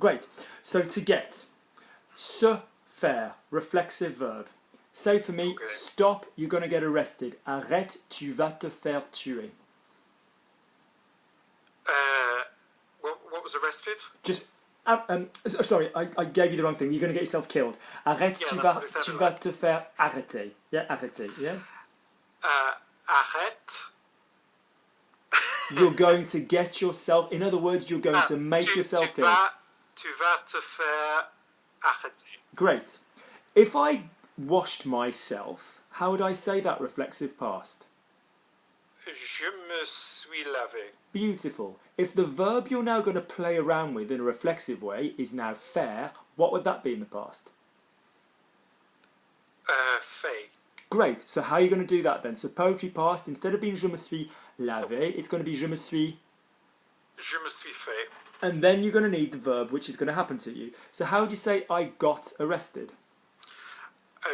Great. So to get, se faire, reflexive verb. Say for me, Okay. stop, you're going to get arrested. Arrête, tu vas te faire tuer. What was arrested? Just, sorry, I gave you the wrong thing. You're going to get yourself killed. Arrête, Yeah, tu that's vas, what it sounded tu vas like. te faire arrêter. Yeah, arrêter, yeah? Arrête. You're going to get yourself, in other words, you're going to make yourself killed. Tu vas te faire arrêter. Great. If I washed myself, how would I say that reflexive past? Je me suis lavé. Beautiful. If the verb you're now going to play around with in a reflexive way is now faire, what would that be in the past? Fait. Great. So how are you going to do that then? So poetry past, instead of being je me suis lavé, it's going to be je me suis... Je me suis fait. And then you're going to need the verb which is going to happen to you. So how would you say I got arrested?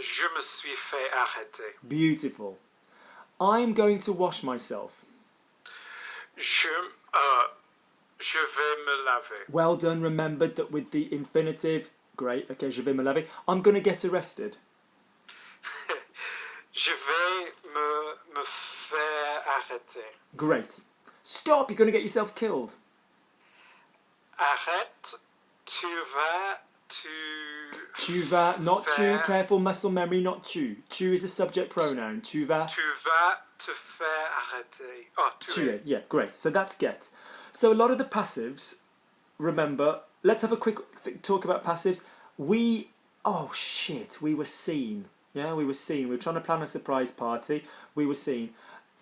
Je me suis fait arrêter. Beautiful. I'm going to wash myself. Je vais me laver. Well done. Remembered that with the infinitive. Great. Okay, je vais me laver. I'm going to get arrested. Je vais me faire arrêter. Great. Stop, you're going to get yourself killed. Arrête, tu vas, not faire, tu, careful muscle memory, not tu. Tu is a subject pronoun. Tu vas te faire arrêter. Oh, tuer. Yeah, great. So that's get. So a lot of the passives, remember, let's have a quick talk about passives. We were seen. Yeah, we were seen. We were trying to plan a surprise party. We were seen.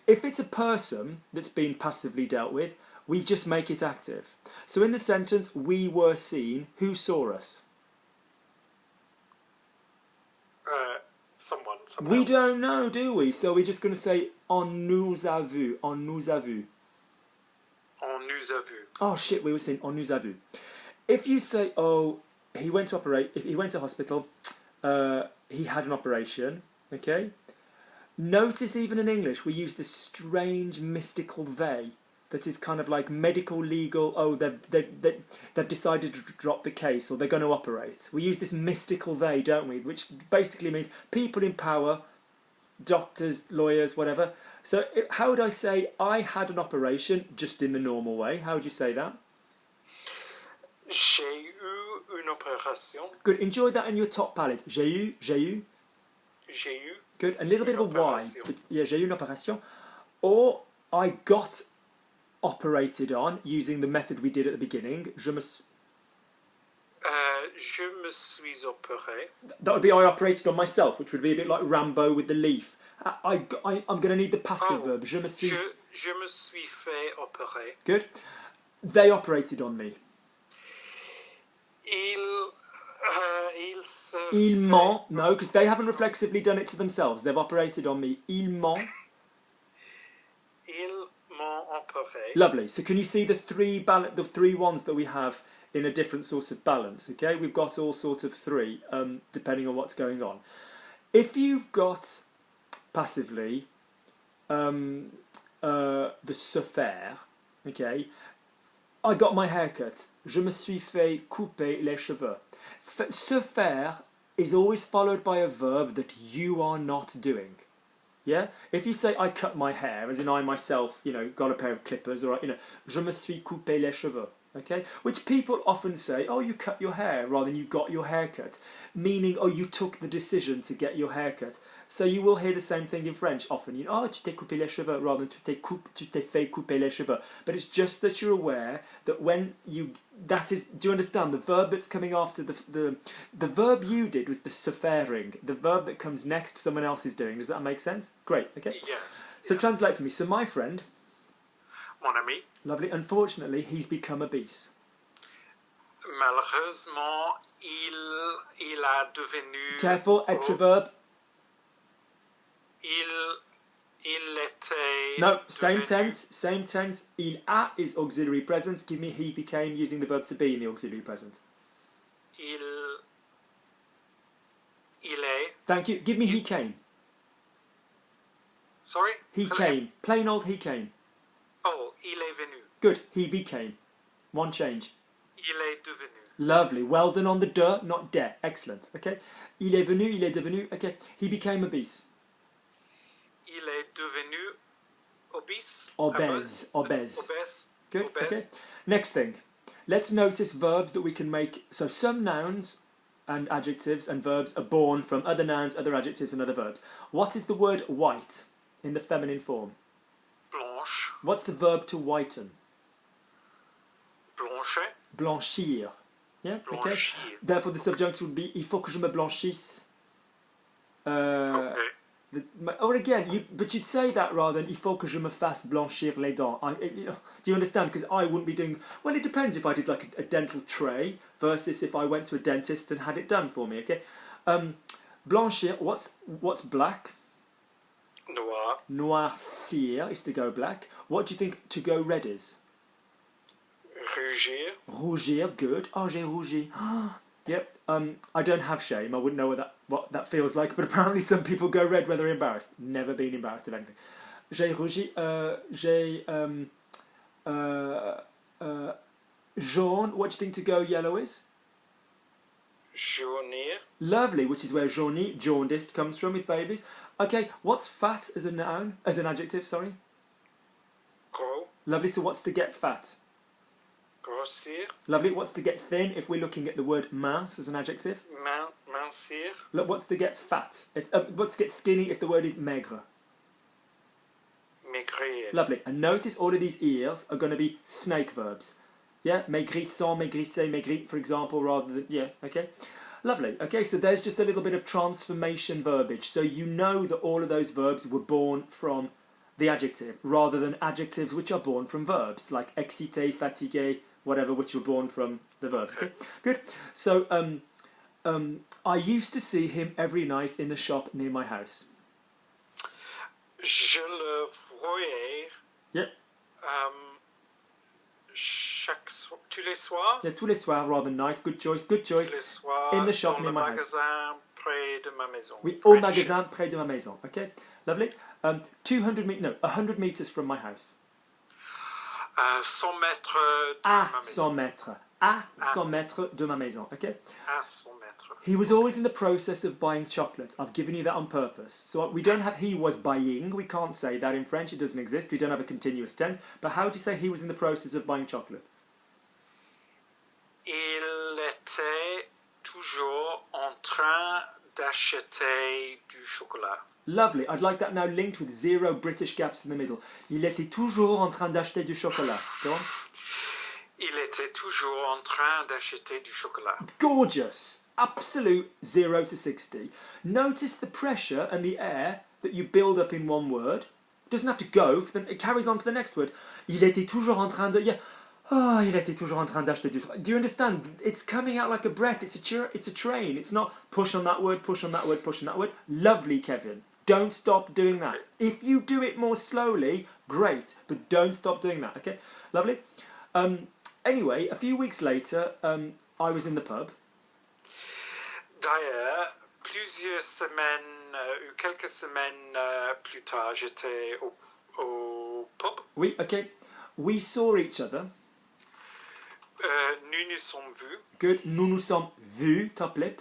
If it's a person that's been passively dealt with, we just make it active. So in the sentence, we were seen, who saw us? Someone We else. don't know, do we? So we're just going to say on nous a vu, on nous a vu. On nous a vu. Oh shit, we were seen, on nous a vu. If you say, oh, he went to operate, if he went to hospital, he had an operation, okay? Notice even in English we use this strange mystical they that is kind of like medical, legal, oh, they've decided to drop the case or they're going to operate. We use this mystical they, don't we? Which basically means people in power, doctors, lawyers, whatever. So how would I say I had an operation just in the normal way? How would you say that? J'ai eu une opération. Good. Enjoy that in your top palette. J'ai eu. J'ai eu. Good. A little bit of a Y. Opération. Yeah, j'ai eu une opération. Or I got operated on using the method we did at the beginning. Je me suis opéré. That would be I operated on myself, which would be a bit like Rambo with the leaf. I'm going to need the passive verb. Je me suis... Je me suis fait opérer. Good. They operated on me. Ils m'ont... No, because they haven't reflexively done it to themselves. They've operated on me. Ils m'ont... Ils m'ont opéré. Lovely. So can you see the three ones that we have in a different sort of balance? Okay, we've got all sort of three, depending on what's going on. If you've got passively the se faire, okay, I got my haircut. Je me suis fait couper les cheveux. Se faire is always followed by a verb that you are not doing. Yeah? If you say I cut my hair, as in I myself, got a pair of clippers, or je me suis coupé les cheveux. Okay? Which people often say, oh, you cut your hair, rather than you got your hair cut. Meaning, oh, you took the decision to get your hair cut. So you will hear the same thing in French often. Oh, tu t'es coupé les cheveux, rather than tu t'es fait couper les cheveux. But it's just that you're aware that when you... That is... Do you understand? The verb that's coming after the verb you did was the se fairing. The verb that comes next, someone else is doing. Does that make sense? Great, okay. Yes. So translate for me. So my friend... Mon ami. Lovely. Unfortunately, he's become obese. Malheureusement, il a devenu... Careful, extra verb. Il était... No, same devenu... same tense. Il a is auxiliary present. Give me he became using the verb to be in the auxiliary present. Il est... Thank you. Give me he came. Sorry? He came. Plain old he came. Oh, il est venu. Good. He became. One change. Il est devenu. Lovely. Well done on the de, not de. Excellent. Okay. Il est venu, il est devenu. Okay. He became obese. Il est devenu obese. Obese. Obese. Obese. Good. Obese. Okay. Next thing. Let's notice verbs that we can make. So some nouns and adjectives and verbs are born from other nouns, other adjectives and other verbs. What is the word white in the feminine form? Blanche. What's the verb to whiten? Blancher. Blanchir. Yeah. Okay. Blanchir. Therefore, the subjunctive would be il faut que je me blanchisse. Okay. Or again, but you'd say that rather than il faut que je me fasse blanchir les dents. Do you understand? Because I wouldn't be doing. Well, it depends if I did like a dental tray versus if I went to a dentist and had it done for me. Okay. Blanchir. What's black? Noir. Noircir is to go black. What do you think to go red is? Rougir. Rougir, good. Oh, j'ai rougi. Yep. I don't have shame. I wouldn't know what that feels like. But apparently, some people go red when they're embarrassed. Never been embarrassed of anything. J'ai rougi. J'ai jaune. What do you think to go yellow is? Jaunir. Lovely. Which is where jauni, jaundiced, comes from with babies. Okay. What's fat as a noun? As an adjective? Sorry. Gros. Lovely. So what's to get fat? Grossir. Lovely. What's to get thin if we're looking at the word mince as an adjective? Mincir. Look, what's to get fat? What's to get skinny if the word is maigre? Maigrir. Lovely. And notice all of these ears are going to be snake verbs. Yeah? Maigrissant, maigrissez, maigri, for example, rather than... Yeah, okay? Lovely. Okay, so there's just a little bit of transformation verbage. So you know that all of those verbs were born from the adjective rather than adjectives which are born from verbs, like excité, fatigué, whatever, which were born from the verbs. Okay, good. So I used to see him every night in the shop near my house. Je le voyais. Yep. Tous les soirs. Yeah, tous les soirs rather than night. Good choice. Good choice. Tous les soirs. In the shop dans near le my house. magasin près de ma maison. Oui, au magasin près de ma maison. Okay, lovely. 100 meters from my house. 100 mètres de ma maison. 100 mètres. À 100 mètres de ma maison. Okay. À 100 mètres. He was always in the process of buying chocolate. I've given you that on purpose. So we don't have he was buying. We can't say that in French. It doesn't exist. We don't have a continuous tense. But how do you say he was in the process of buying chocolate? Il était toujours en train d'acheter du chocolat. Lovely. I'd like that now linked with 0 British gaps in the middle. Il était toujours en train d'acheter du chocolat. Go on. Il était toujours en train d'acheter du chocolat. Gorgeous. Absolute 0 to 60. Notice the pressure and the air that you build up in one word. It doesn't have to go. It carries on for the next word. Il était toujours en train de... Yeah. Oh, il était toujours en train d'acheter du... Do you understand? It's coming out like a breath. It's a train. It's not push on that word, push on that word, push on that word. Lovely, Kevin. Don't stop doing that. If you do it more slowly, great. But don't stop doing that, okay? Lovely. Anyway, a few weeks later, I was in the pub. D'ailleurs, quelques semaines plus tard, j'étais au pub. Oui, okay. We saw each other. Nous nous sommes vus. Good. Nous nous sommes vus, top lip.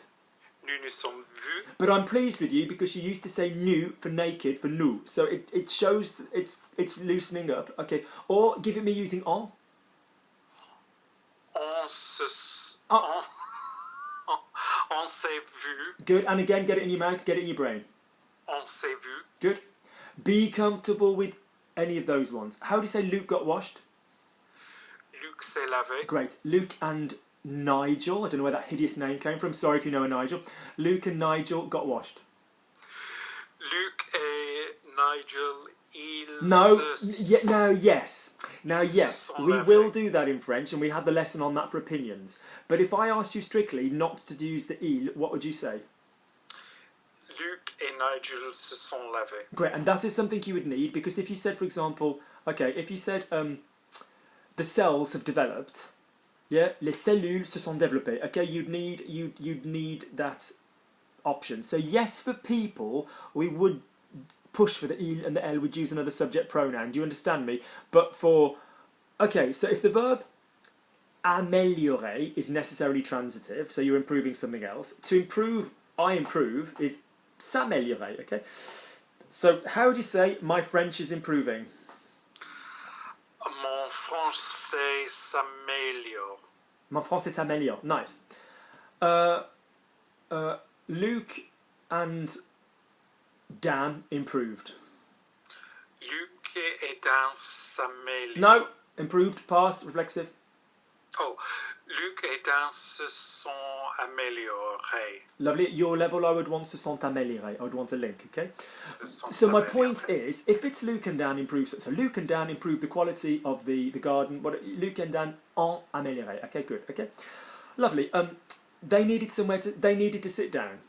Nous nous sommes vus. But I'm pleased with you because you used to say nu for naked for nous. So it shows that it's loosening up. Okay. Or give it me using en. On s'est vu. Good. And again, get it in your mouth, get it in your brain. On s'est vu. Good. Be comfortable with any of those ones. How do you say Luke got washed? Luc s'est lavé. Great. Luke and Nigel. I don't know where that hideous name came from. Sorry if you know a Nigel. Luke and Nigel got washed. Luc et Nigel, ils yes. Now, yes, we will do that in French, and we had the lesson on that for opinions. But if I asked you strictly not to use the il, what would you say? Luc et Nigel se sont lavés. Great, and that is something you would need, because if you said, for example, okay, if you said the cells have developed, yeah, les cellules se sont développées, okay, you'd need that option. So yes, for people, we would push for the il and the l, would use another subject pronoun. Do you understand me? But for, okay, so if the verb améliorer is necessarily transitive, so you're improving something else. To improve, I improve, is s'améliorer, okay? So how do you say, my French is improving? Mon français s'améliore. Mon français s'améliore. Nice. Luke and Dan improved. Luc et Dan s'améliorent. No, improved, past, reflexive. Oh, Luc et Dan se sont améliorés. Lovely. At your level, I would want se sont améliorés. I would want a link, okay? Se sont So my améliorés. point is, if it's Luke and Dan improve, so Luke and Dan improve the quality of the garden. What Luke and Dan ont amélioré. Okay, good. Okay, lovely. They needed somewhere to. They needed to sit down.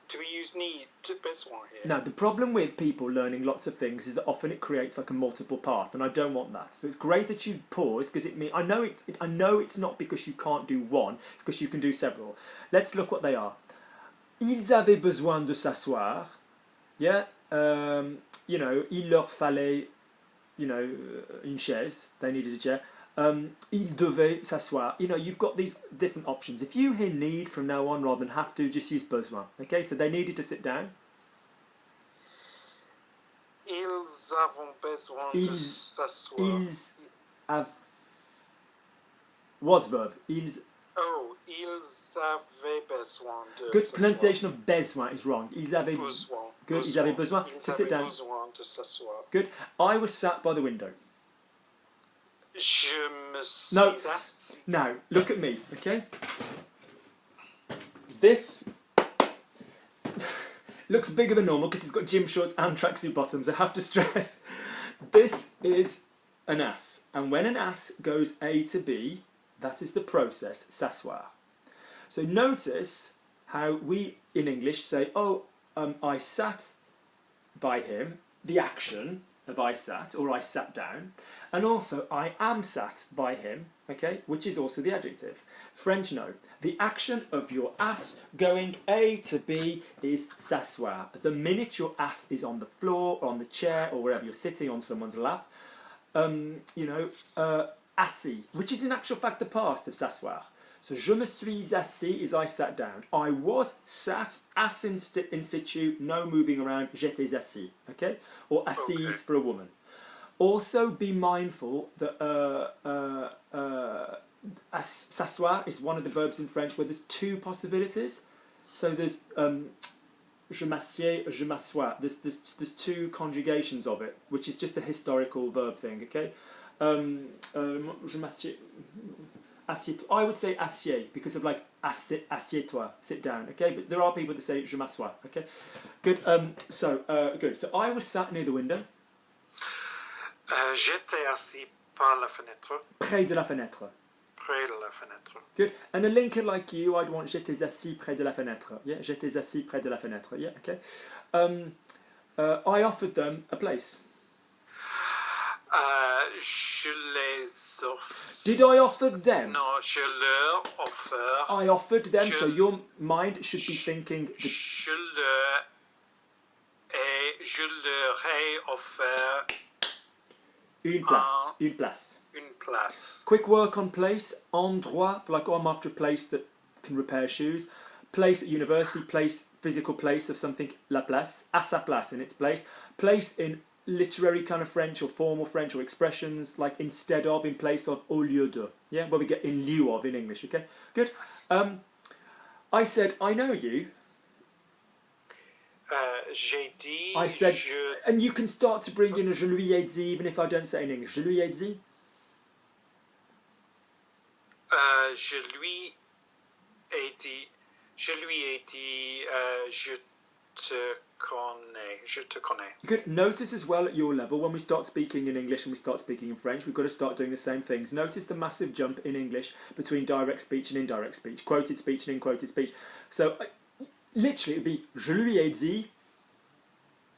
Do we use need besoin here? Now, the problem with people learning lots of things is that often it creates like a multiple path, and I don't want that. So it's great that you pause because it means I know it's not because you can't do one; it's because you can do several. Let's look what they are. Ils avaient besoin de s'asseoir. Yeah, you know, il leur fallait, you know, une chaise. They needed a chair. Ils devaient s'asseoir. You know, you've got these different options. If you hear need from now on rather than have to, just use besoin. Okay, so they needed to sit down. Ils avaient besoin de s'asseoir. Ils have was verb. Ils. Oh, ils avaient besoin de Good s'asseoir. pronunciation of besoin is wrong. Ils avaient Besoin. good. Ils avaient besoin to sit down. Besoin de s'asseoir. Good. I was sat by the window. Je me suis No. assis. Now, look at me, okay? This looks bigger than normal because it's got gym shorts and tracksuit bottoms. I have to stress, this is an ass. And when an ass goes A to B, that is the process, s'asseoir. So notice how we, in English, say, oh, I sat by him, the action of I sat, or I sat down. And also, I am sat by him, okay, which is also the adjective. French, no. The action of your ass going A to B is s'asseoir. The minute your ass is on the floor, or on the chair, or wherever you're sitting on someone's lap, you know, assis, which is in actual fact the past of s'asseoir. So, je me suis assis is I sat down. I was sat, as in situ, no moving around, j'étais assis, okay? Or assise Okay. for a woman. Also, be mindful that s'asseoir is one of the verbs in French where there's two possibilities. So there's je m'assieds, je m'assois. There's two conjugations of it, which is just a historical verb thing. Okay, je m'assieds. Assieds. I would say assieds because of like assieds-toi, sit down. Okay, but there are people that say je m'assois. Okay, good. Good. So I was sat near the window. J'étais assis par la fenêtre. Près de la fenêtre. Près de la fenêtre. Good. And a linker like you, I'd want j'étais assis près de la fenêtre. Yeah, j'étais assis près de la fenêtre. Yeah, okay. I offered them a place. Je les offre. Did I offer them? Non, je leur offre. I offered them, Je- so your mind should be thinking. Je leur ai offert Une place. Une place. une place. Quick work on place. Endroit, like I'm after a place that can repair shoes. Place at university, place, physical place of something, la place, à sa place, in its place. Place in literary kind of French or formal French or expressions like instead of, in place of, au lieu de. Yeah, where we get in lieu of in English, okay? Good. I said, I know you. J'ai dit, I said, je, and you can start to bring in a je lui ai dit even if I don't say in English. Je lui ai dit. je lui ai dit, je te connais, je te connais. Good. Notice as well at your level when we start speaking in English and we start speaking in French, we've got to start doing the same things. Notice the massive jump in English between direct speech and indirect speech, quoted speech and unquoted speech. So literally it would be je lui ai dit,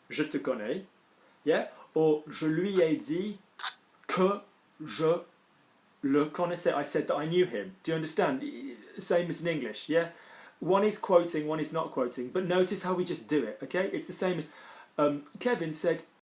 je te connais, yeah, or je lui ai dit que je le connaissais. I said that I knew him. Do you understand? Same as in English, yeah. One is quoting, one is not quoting. But notice how we just do it. Okay, it's the same as Kevin said,